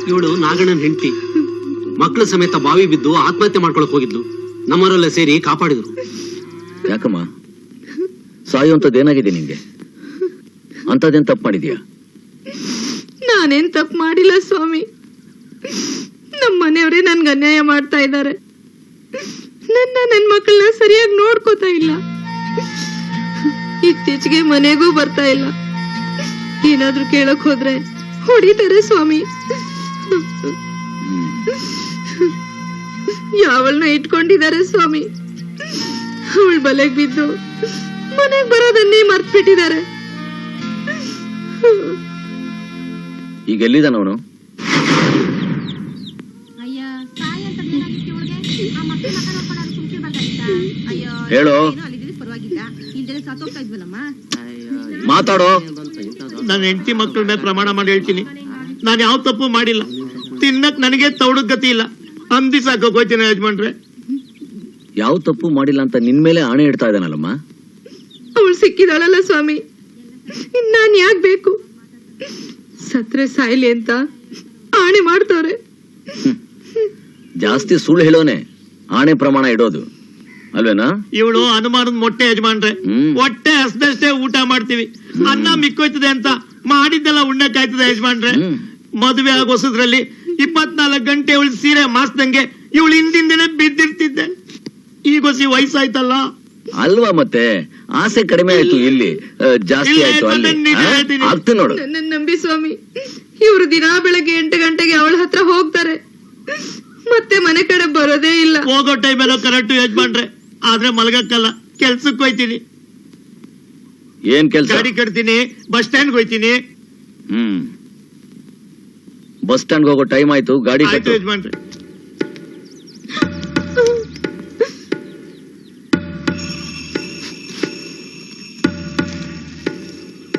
ಇವಳು ನಾಗಣ್ಣನ ಹೆಂಡತಿ. ಮಕ್ಕಳ ಸಮೇತ ಬಾವಿ ಬಿದ್ದು ಆತ್ಮಹತ್ಯೆ ಮಾಡ್ಕೊಳಕ್ ಹೋಗಿದ್ಲು. ನಮ್ಮವರೆಲ್ಲ ಸೇರಿ ಕಾಪಾಡಿದ್ರು. ಯಾಕಮ್ಮ ಸಾಯುವಂತದ್ದೇನಾಗಿದೆ ನಿಂಗೆ? ಅಂತದೇನ್ ತಪ್ಪು ಮಾಡಿದ್ಯಾ? ನಾನೇನ್ ತಪ್ಪು ಮಾಡಿಲ್ಲ ಸ್ವಾಮಿ. ನಮ್ಮ ಮನೆಯವರೇ ನನ್ಗೆ ಅನ್ಯಾಯ ಮಾಡ್ತಾ ಇದ್ದಾರೆ. ನನ್ನ ಮಕ್ಕಳನ್ನ ಸರಿಯಾಗಿ ನೋಡ್ಕೋತಾ ಇಲ್ಲ. ಇತ್ತೀಚೆಗೆ ಮನೆಗೂ ಬರ್ತಾ ಇಲ್ಲ. ಏನಾದ್ರೂ ಕೇಳಕ್ ಹೋದ್ರೆ ಹೊಡಿತಾರೆ ಸ್ವಾಮಿ. ಯಾವಳನ್ನ ಇಟ್ಕೊಂಡಿದ್ದಾರೆ ಸ್ವಾಮಿ. ಅವಳ ಬಲೆಗ್ ಬಿದ್ದು ಮನೆಗ್ ಬರೋದನ್ನೇ ಮರ್ತ್ ಬಿಟ್ಟಿದ್ದಾರೆ. ಈಗ ಎಲ್ಲಿದ್ದಾನವನು? ಹೇಳೋ, ಮಾತಾಡೋ. ನನ್ನ ಹೆಂಡತಿ ಮಕ್ಕಳನ್ನ ಪ್ರಮಾಣ ಮಾಡಿ ಹೇಳ್ತೀನಿ, ನಾನು ಯಾವ ತಪ್ಪು ಮಾಡಿಲ್ಲ. ತಿನ್ನಕ್ ನನಗೆ ತೌಡಕ್ ಗತಿ ಇಲ್ಲ. ಅಂದಿ ಸಾಕೋಕ್ ಹೋಯ್ತೀನಿ ಯಜಮಾನ್ರೆ. ಯಾವ ತಪ್ಪು ಮಾಡಿಲ್ಲ ಅಂತ ನಿನ್ ಮೇಲೆ ಆಣೆ ಇಡ್ತಾ ಇದ್ದಾನಲ್ಲಮ್ಮ. ಅವಳು ಸಿಕ್ಕಿದಾಳಲ್ಲ ಸ್ವಾಮಿ, ನಾನ್ ಯಾಕ್ ಬೇಕು? ಸತ್ರೆ ಸಾಯ್ಲಿ ಅಂತ ಆಣೆ ಮಾಡ್ತವ್ರೆ. ಜಾಸ್ತಿ ಸುಳ್ಳು ಹೇಳೋನೆ ಆಣೆ ಪ್ರಮಾಣ ಇಡೋದು ಅಲ್ವೇನಾ? ಇವಳು ಅನುಮಾನದ ಮೊಟ್ಟೆ ಯಜಮಾನ್ರೆ. ಹೊಟ್ಟೆ ಹಸ್ದಷ್ಟೇ ಊಟ ಮಾಡ್ತೀವಿ. ಅನ್ನ ಮಿಕ್ಕೋಯ್ತದೆ ಅಂತ ಮಾಡಿದ್ದೆಲ್ಲ ಉಣ್ಣಕ್ಕಾಯ್ತದೆ ಯಜಮಾನ್ರೆ. ಮದುವೆ ಆಗೋಸದ್ರಲ್ಲಿ 24 ಗಂಟೆ ಇವಳು ಸೀರೆ ಮಾಸ್ದಂಗೆ ಇವಳು ಹಿಂದಿಂದನೇ ಬಿದ್ದಿರ್ತಿದ್ದೆ. ಈಗೊಸಿ ವಯಸ್ಸಾಯ್ತಲ್ಲ ಅಲ್ವಾ, ಮತ್ತೆ ಆಸೆ ಕಡಿಮೆ ಆಯ್ತು, ಇಲ್ಲಿ ಜಾಸ್ತಿ ಆಯ್ತು ಅಲ್ಲಿ. ಆಗ್ತದೆ ನೋಡು. ನನ್ನ ನಂಬಿ ಸ್ವಾಮಿ. ಇವ್ರು ದಿನಾ ಬೆಳಗ್ಗೆ 8 ಗಂಟೆಗೆ ಅವಳ ಹತ್ರ ಹೋಗ್ತಾರೆ, ಮತ್ತೆ ಮನೆ ಕಡೆ ಬರೋದೇ ಇಲ್ಲ. ಹೋಗೋ ಟೈಮ್ ಎಲ್ಲ ಕರೆಕ್ಟ್ ಯಜಮಾನ್ರೆ. ಆದ್ರೆ ಮಲಗಕ್ಕಲ್ಲ, ಕೆಲ್ಸಕ್ಕೆ ಹೋಯ್ತೀನಿ. ಏನ್ ಕೆಲ್ಸ? ಗಾಡಿ ಕಟ್ತೀನಿ, ಬಸ್ ಸ್ಟ್ಯಾಂಡ್ ಹೋಯ್ತೀನಿ. ಬಸ್ ಸ್ಟ್ಯಾಂಡ್ ಹೋಗೋ ಟೈಮ್ ಆಯ್ತು, ಗಾಡಿ ಆಯ್ತು ಯಜಮಾನ್ರೆ.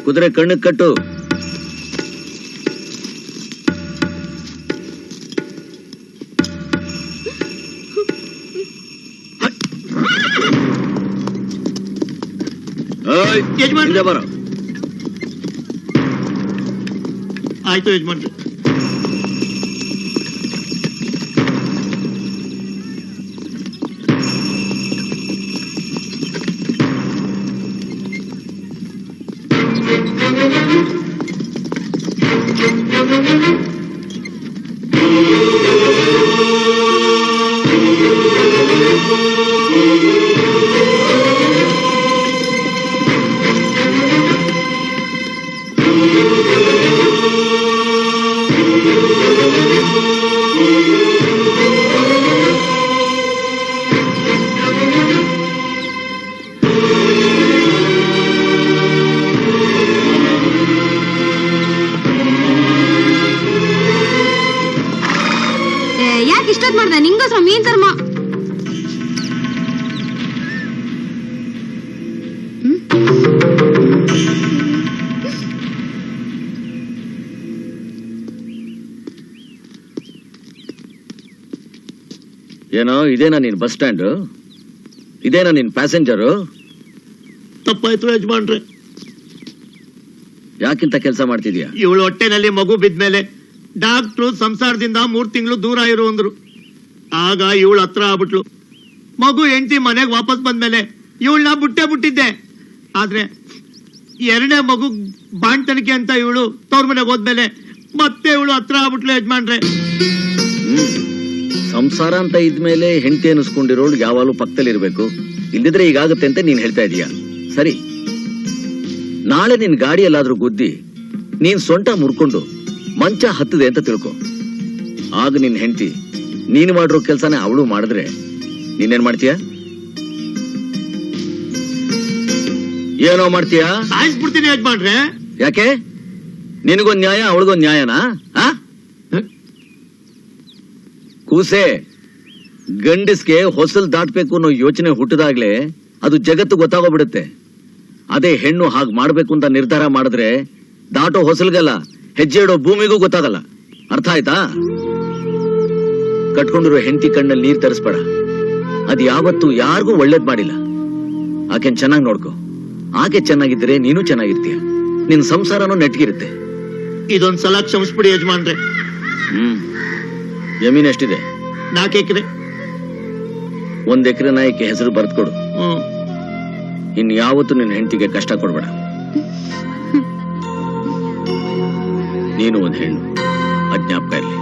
ಕುದುರೆ ಕಣ್ಣು ಕಟ್ಟು. ಯಜಮಾನ್ರೆ ಬರೋ. ಆಯ್ತು ಯಜಮಾನ್ರೆ. ಯಾಕೆ ಇಷ್ಟೊತ್ತು ಮಾಡ್ದೆ? ನಿಂಗೋಸ್ಕರ ಮೀನ್ ತರ್ಮ. ಏನೋ ಇದೇನಾ ನಿನ್ ಬಸ್ ಸ್ಟ್ಯಾಂಡ್? ಇದೇನಾ ನಿನ್ ಪ್ಯಾಸೆಂಜರು? ತಪ್ಪಾಯ್ತು ಯಜಮಾನ್ರೆ. ಯಾಕಿಂತ ಕೆಲಸ ಮಾಡ್ತಿದ್ಯಾ? ಇವಳು ಹೊಟ್ಟೆನಲ್ಲಿ ಮಗು ಬಿದ್ಮೇಲೆ ಡಾಕ್ಟ್ರು ಸಂಸಾರದಿಂದ 3 ತಿಂಗಳು ದೂರ ಇರು ಅಂದ್ರು. ಆಗ ಇವಳು ಹತ್ರ ಆಗ್ಬಿಟ್ಲು. ಮಗು ಹೆಂಡತಿ ಮನೆಗೆ ವಾಪಸ್ ಬಂದ್ಮೇಲೆ ಇವಳನ್ನ ಬಿಟ್ಟಿದ್ದೆ. ಆದ್ರೆ 2ನೇ ಮಗು ಬಾಣ್ತನಿಕೆ ಅಂತ ಇವಳು ತವ್ರ ಮನೆಗೆ ಹೋದ್ಮೇಲೆ ಮತ್ತೆ ಇವಳು ಹತ್ರ ಆಗ್ಬಿಟ್ಲು ಯಜಮಾನ್ರೆ. ಸಂಸಾರ ಅಂತ ಇದ್ಮೇಲೆ ಹೆಂಡತಿ ಅನಿಸ್ಕೊಂಡಿರೋಳು ಯಾವಾಗಲೂ ಪಕ್ಕದಲ್ಲಿ ಇರ್ಬೇಕು. ಇಲ್ದಿದ್ರೆ ಈಗಾಗುತ್ತೆ ಅಂತ ನೀನ್ ಹೇಳ್ತಾ ಇದೀಯ. ಸರಿ, ನಾಳೆ ನಿನ್ ಗಾಡಿ ಎಲ್ಲಾದ್ರೂ ಗುದ್ದಿ ನೀನ್ ಸೊಂಟ ಮುರ್ಕೊಂಡು ಮಂಚ ಹತ್ತದೆ ಅಂತ ತಿಳ್ಕೊ. ಆಗ ನಿನ್ ಹೆಂಡತಿ ನೀನ್ ಮಾಡಿರೋ ಕೆಲ್ಸನೇ ಅವಳು ಮಾಡಿದ್ರೆ ನೀನೇನ್ ಮಾಡ್ತೀಯ? ಏನೋ ಮಾಡ್ತೀಯ? ಸಾಯಿಸ್ಬಿಡ್ತೀನಿ ಯಜಮಾನ್ರೆ. ಯಾಕೆ? ನಿನಗೊಂದ್ ನ್ಯಾಯ, ಅವಳಿಗೊಂದ್ ನ್ಯಾಯನಾ? ಕೂಸೆ, ಗಂಡಸ್ಗೆ ಹೊಸಲ್ ದಾಟ್ಬೇಕು ಅನ್ನೋ ಯೋಚನೆ ಹುಟ್ಟಿದಾಗ್ಲೇ ಅದು ಜಗತ್ತು ಗೊತ್ತಾಗೋಗ್ಬಿಡುತ್ತೆ. ಅದೇ ಹೆಣ್ಣು ಹಾಗೆ ಮಾಡ್ಬೇಕು ಅಂತ ನಿರ್ಧಾರ ಮಾಡಿದ್ರೆ ದಾಟೋ ಹೊಸಲ್ಗಲ್ಲ, ಹೆಜ್ಜೆ ಇಡೋ ಭೂಮಿಗೂ ಗೊತ್ತಾಗಲ್ಲ. ಅರ್ಥ ಆಯ್ತಾ? ಕಟ್ಕೊಂಡಿರೋ ಹೆಂಡತಿ ಕಣ್ಣಲ್ಲಿ ನೀರ್ ತರಿಸ್ಬೇಡ. ಅದ್ ಯಾವತ್ತು ಯಾರಿಗೂ ಒಳ್ಳೇದ್ ಮಾಡಿಲ್ಲ. ಆಕೆನ್ ಚೆನ್ನಾಗಿ ನೋಡ್ಕೊ. ಆಕೆ ಚೆನ್ನಾಗಿದ್ರೆ ನೀನು ಚೆನ್ನಾಗಿರ್ತೀಯ, ನಿನ್ ಸಂಸಾರನೂ ನೆಟ್ಗಿರುತ್ತೆ. ಇದೊಂದ್ಸಲ ಕ್ಷಮಿಸ್ಬಿಡಿ ಯಜಮಾನ್ರೆ. ಜಮೀನ್ ಎಷ್ಟಿದೆ? 4 ಎಕರೆ. 1 ಎಕರೆ ನಾಯಕ್ಕೆ ಹೆಸರು ಬರ್ದ್ ಕೊಡು. ಇನ್ ಯಾವತ್ತು ನಿನ್ನ ಹೆಂಡತಿಗೆ ಕಷ್ಟ ಕೊಡ್ಬೇಡ. ನೀನು ಒಂದ್ ಹೆಣ್ಣು, ಅಜ್ಞಾಪಕ ಇರ್ಲಿ.